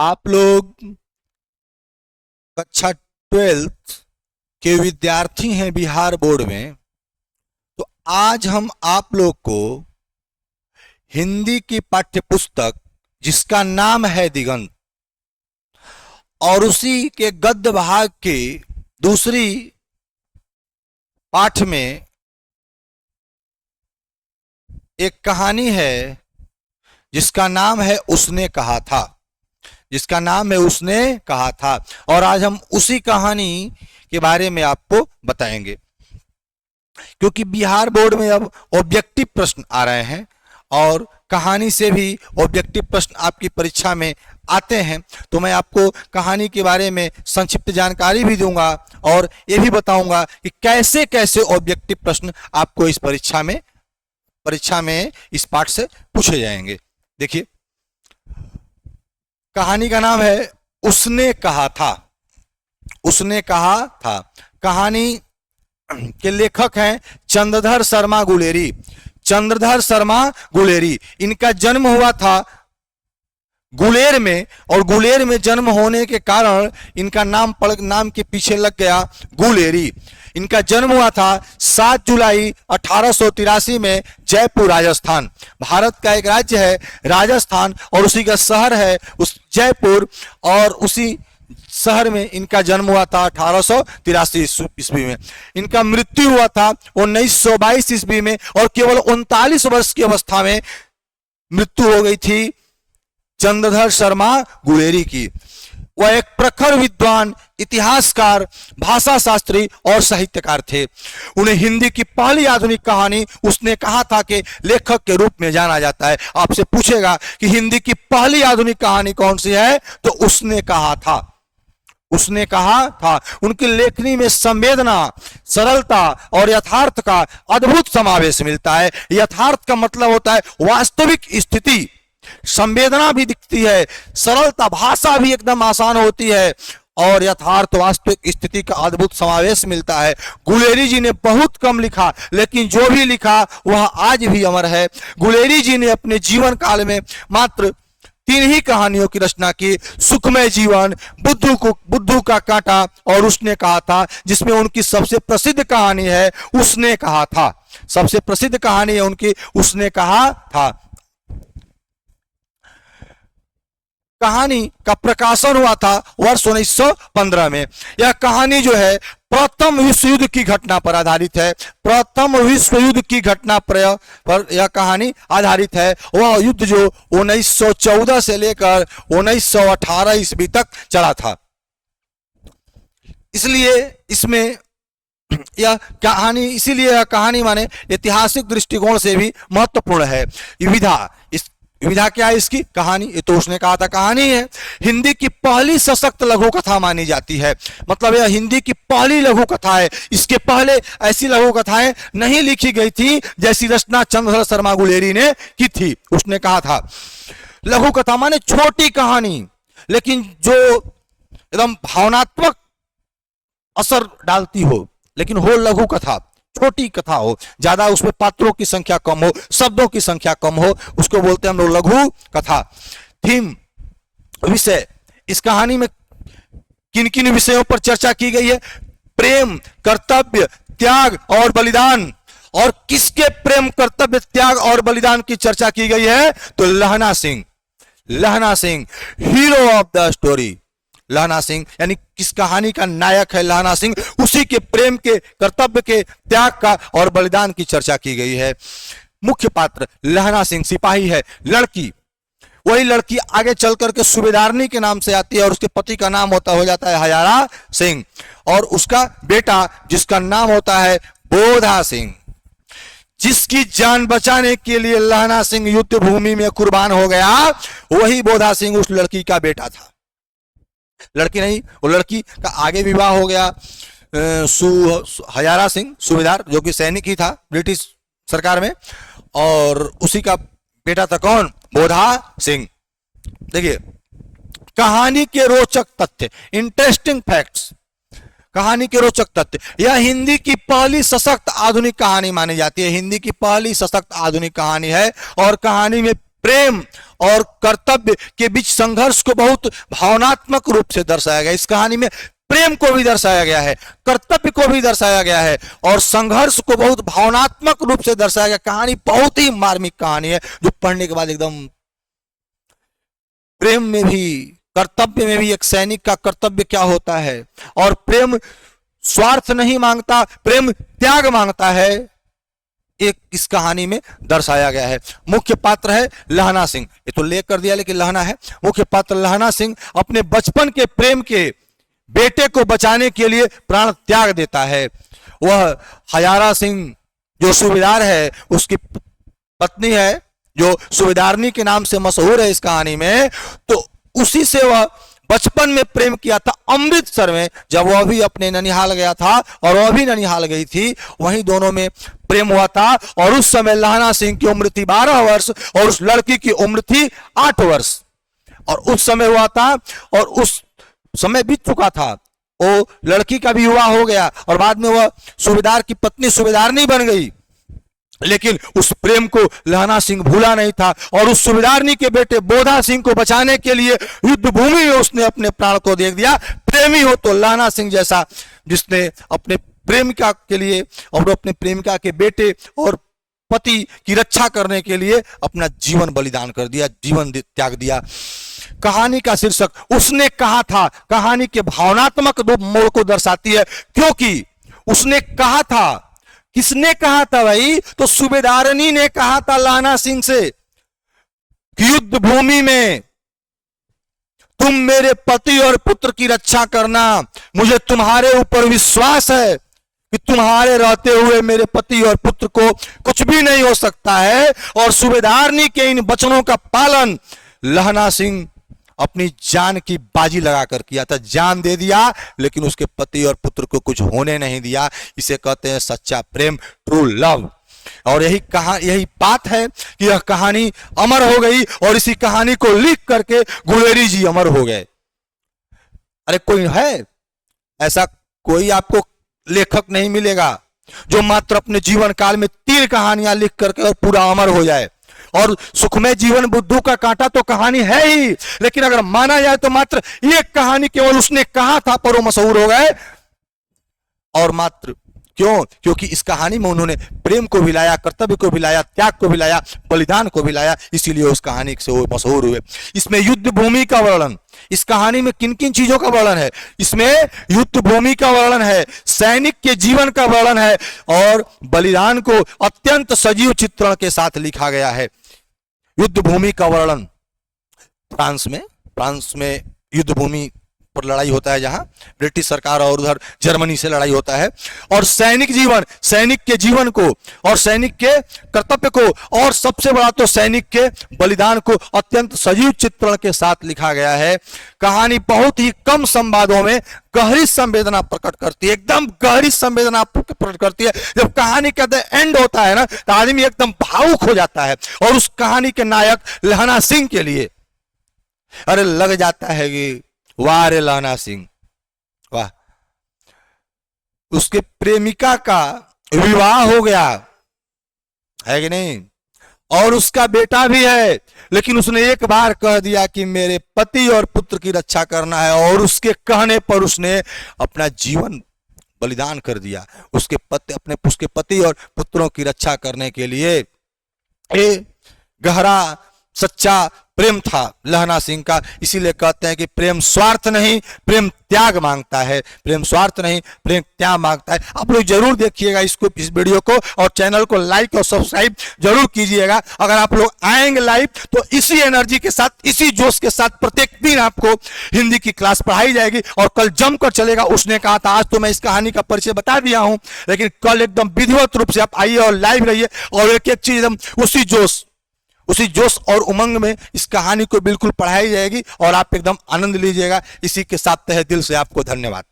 आप लोग कक्षा 12th के विद्यार्थी हैं बिहार बोर्ड में। तो आज हम आप लोग को हिंदी की पाठ्य पुस्तक जिसका नाम है दिगंत और उसी के गद्य भाग की दूसरी पाठ में एक कहानी है जिसका नाम है उसने कहा था, और आज हम उसी कहानी के बारे में आपको बताएंगे। क्योंकि बिहार बोर्ड में अब ऑब्जेक्टिव प्रश्न आ रहे हैं और कहानी से भी ऑब्जेक्टिव प्रश्न आपकी परीक्षा में आते हैं, तो मैं आपको कहानी के बारे में संक्षिप्त जानकारी भी दूंगा और ये भी बताऊंगा कि कैसे कैसे ऑब्जेक्टिव प्रश्न आपको इस परीक्षा में इस पाठ से पूछे जाएंगे। देखिए, कहानी का नाम है उसने कहा था। कहानी के लेखक हैं चंद्रधर शर्मा गुलेरी। इनका जन्म हुआ था गुलेर में, और गुलेर में जन्म होने के कारण इनका नाम के पीछे लग गया गुलेरी। इनका जन्म हुआ था 7 जुलाई 1883 में जयपुर, राजस्थान। भारत का एक राज्य है राजस्थान और उसी का शहर है उस जयपुर, और उसी शहर में इनका जन्म हुआ था 1883 ईस्वी में। इनका मृत्यु हुआ था 1922 ईस्वी में और केवल 39 वर्ष की अवस्था में मृत्यु हो गई थी चंद्रधर शर्मा गुलेरी की। वह एक प्रखर विद्वान, इतिहासकार, भाषा शास्त्री और साहित्यकार थे। उन्हें हिंदी की पहली आधुनिक कहानी उसने कहा था कि लेखक के रूप में जाना जाता है। आपसे पूछेगा कि हिंदी की पहली आधुनिक कहानी कौन सी है, तो उसने कहा था। उनकी लेखनी में संवेदना, सरलता और यथार्थ का अद्भुत समावेश मिलता है। यथार्थ का मतलब होता है वास्तविक स्थिति, संवेदना भी दिखती है, सरलता, भाषा भी एकदम आसान होती है और यथार्थ वास्तविक स्थिति का अद्भुत समावेश मिलता है। गुलेरी जी ने बहुत कम लिखा, लेकिन जो भी लिखा वह आज भी अमर है। गुलेरी जी ने अपने जीवन काल में मात्र 3 ही कहानियों की रचना की, सुखमय जीवन, बुद्धू का कांटा और उसने कहा था, जिसमें उनकी सबसे प्रसिद्ध कहानी है उसने कहा था। सबसे प्रसिद्ध कहानी है उनकी उसने कहा था। कहानी का प्रकाशन हुआ था वर्ष 1915 में। यह कहानी जो है प्रथम विश्व युद्ध की घटना पर आधारित है। प्रथम विश्व युद्ध की घटना पर यह कहानी आधारित है। वह युद्ध जो 1914 से लेकर 1918 ईस्वी तक चला था। इसीलिए यह कहानी माने ऐतिहासिक दृष्टिकोण से भी महत्वपूर्ण है। विधा क्या है इसकी? कहानी। ये तो उसने कहा था कहानी है। हिंदी की पहली सशक्त लघु कथा मानी जाती है, मतलब यह हिंदी की पहली लघु कथा है। इसके पहले ऐसी लघु कथाएं नहीं लिखी गई थी जैसी रचना चंद्रधर शर्मा गुलेरी ने की थी। उसने कहा था लघु कथा माने छोटी कहानी, लेकिन जो एकदम भावनात्मक असर डालती हो, लेकिन हो लघु कथा, छोटी कथा हो, ज्यादा उसमें पात्रों की संख्या कम हो, शब्दों की संख्या कम हो, उसको बोलते हैं हम लोग लघु कथा। थीम, विषय, इस कहानी में किन किन विषयों पर चर्चा की गई है? प्रेम, कर्तव्य, त्याग और बलिदान। और किसके प्रेम, कर्तव्य, त्याग और बलिदान की चर्चा की गई है? तो लहना Singh hero of the story. लहना सिंह यानी किस कहानी का नायक है लहना सिंह, उसी के प्रेम के, कर्तव्य के, त्याग का और बलिदान की चर्चा की गई है। मुख्य पात्र लहना सिंह सिपाही है। लड़की, वही लड़की आगे चल करके सूबेदारनी के नाम से आती है और उसके पति का नाम हो जाता है हजारा सिंह, और उसका बेटा जिसका नाम होता है बोधा सिंह, जिसकी जान बचाने के लिए लहना सिंह युद्ध भूमि में कुर्बान हो गया। वही बोधा सिंह उस लड़की का बेटा था। लड़की नहीं, वो लड़की का आगे विवाह हो गया हजारा सिंह सूबेदार, जो कि सैनिक ही था ब्रिटिश सरकार में, और उसी का बेटा था कौन? बोधा सिंह। देखिए कहानी के रोचक तथ्य, इंटरेस्टिंग फैक्ट्स। कहानी के रोचक तथ्य, यह हिंदी की पहली सशक्त आधुनिक कहानी मानी जाती है। हिंदी की पहली सशक्त आधुनिक कहानी है और कहानी में प्रेम और कर्तव्य के बीच संघर्ष को बहुत भावनात्मक रूप से दर्शाया गया। इस कहानी में प्रेम को भी दर्शाया गया है, कर्तव्य को भी दर्शाया गया है और संघर्ष को बहुत भावनात्मक रूप से दर्शाया गया। कहानी बहुत ही मार्मिक कहानी है जो पढ़ने के बाद एकदम, प्रेम में भी कर्तव्य में भी एक सैनिक का कर्तव्य क्या होता है, और प्रेम स्वार्थ नहीं मांगता, प्रेम त्याग मांगता है, एक इस कहानी में दर्शाया गया है। मुख्य पात्र है लहना सिंह, ये तो ले कर दिया लेकिन लहना है। मुख्य पात्र लहना सिंह अपने बचपन के प्रेम के बेटे को बचाने के लिए प्राण त्याग देता है। वह हजारा सिंह जो सूबेदार है, उसकी पत्नी है जो सूबेदारनी के नाम से मशहूर है इस कहानी में, तो उसी से वह बचपन में प्रेम किया था अमृतसर में, जब वह भी अपने ननिहाल गया था और वह भी ननिहाल गई थी, वहीं दोनों में प्रेम हुआ था। और उस समय लहना सिंह की उम्र थी 12 वर्ष और उस लड़की की उम्र थी 8 वर्ष, और उस समय हुआ था और उस समय बीत चुका था। वो लड़की का भी विवाह हो गया और बाद में वह सूबेदार की पत्नी सूबेदारनी बन गई, लेकिन उस प्रेम को लहना सिंह भूला नहीं था और उस सूबेदारनी के बेटे बोधा सिंह को बचाने के लिए युद्ध भूमि में उसने अपने प्राण को दे दिया। प्रेमी हो तो लहना सिंह जैसा, जिसने अपने प्रेमिका के लिए और अपने प्रेमिका के बेटे और पति की रक्षा करने के लिए अपना जीवन बलिदान कर दिया, जीवन त्याग दिया। कहानी का शीर्षक उसने कहा था, कहानी के भावनात्मक दो मोड़ को दर्शाती है, क्योंकि उसने कहा था, किसने कहा था भाई? तो सूबेदारनी ने कहा था लहना सिंह से कि युद्ध भूमि में तुम मेरे पति और पुत्र की रक्षा करना, मुझे तुम्हारे ऊपर विश्वास है कि तुम्हारे रहते हुए मेरे पति और पुत्र को कुछ भी नहीं हो सकता है। और सूबेदारनी के इन वचनों का पालन लहना सिंह अपनी जान की बाजी लगाकर किया था, जान दे दिया, लेकिन उसके पति और पुत्र को कुछ होने नहीं दिया। इसे कहते हैं सच्चा प्रेम, ट्रू लव। और यही बात है कि यह कहानी अमर हो गई और इसी कहानी को लिख करके गुलेरी जी अमर हो गए। अरे कोई है ऐसा, कोई आपको लेखक नहीं मिलेगा जो मात्र अपने जीवन काल में 3 कहानियां लिख करके और पूरा अमर हो जाए। और सुखमय जीवन बुद्धू का कांटा तो कहानी है ही, लेकिन अगर माना जाए तो मात्र एक कहानी केवल उसने कहा था पर वो मशहूर हो गए। और मात्र क्यों? क्योंकि इस कहानी में उन्होंने प्रेम को भी लाया, कर्तव्य को भी लाया, त्याग को भी लाया, बलिदान को भी लाया, इसीलिए उस कहानी से वो मशहूर हुए। इसमें युद्ध भूमि का वर्णन, इस कहानी में किन किन चीजों का वर्णन है? इसमें युद्ध भूमि का वर्णन है, सैनिक के जीवन का वर्णन है और बलिदान को अत्यंत सजीव चित्रण के साथ लिखा गया है। युद्ध भूमि का वर्णन फ्रांस में युद्ध भूमि पर लड़ाई होता है, जहां ब्रिटिश सरकार और उधर जर्मनी से लड़ाई होता है। और सैनिक के जीवन को और सैनिक के कर्तव्य को और सबसे बड़ा तो सैनिक के बलिदान को अत्यंत सजीव चित्रण के साथ लिखा गया है। कहानी बहुत ही कम संवादों में गहरी संवेदना प्रकट करती है, एकदम गहरी संवेदना प्रकट करती है। जब कहानी का एंड होता है ना, तो आदमी एकदम भावुक हो जाता है और उस कहानी के नायक लहना सिंह के लिए अरे लग जाता है कि वाह रे लहना सिंह वाह। उसके प्रेमिका का विवाह हो गया है कि नहीं, और उसका बेटा भी है, लेकिन उसने एक बार कह दिया कि मेरे पति और पुत्र की रक्षा करना है, और उसके कहने पर उसने अपना जीवन बलिदान कर दिया उसके पति और पुत्रों की रक्षा करने के लिए। ये गहरा सच्चा प्रेम था लहना सिंह का। इसीलिए कहते हैं कि प्रेम स्वार्थ नहीं, प्रेम त्याग मांगता है, प्रेम स्वार्थ नहीं, प्रेम त्याग मांगता है। आप लोग जरूर देखिएगा इस वीडियो को और चैनल को लाइक और सब्सक्राइब जरूर कीजिएगा। अगर आप लोग आएंगे लाइव तो इसी एनर्जी के साथ, इसी जोश के साथ प्रत्येक दिन आपको हिंदी की क्लास पढ़ाई जाएगी और कल जमकर चलेगा। उसने कहा था, आज तो मैं इस कहानी का परिचय बता दिया हूं, लेकिन कल एकदम विधिवत रूप से आप आइए और लाइव रहिए और एक एक चीज एकदम उसी जोश और उमंग में इस कहानी को बिल्कुल पढ़ाई जाएगी और आप एकदम आनंद लीजिएगा। इसी के साथ तहे दिल से आपको धन्यवाद।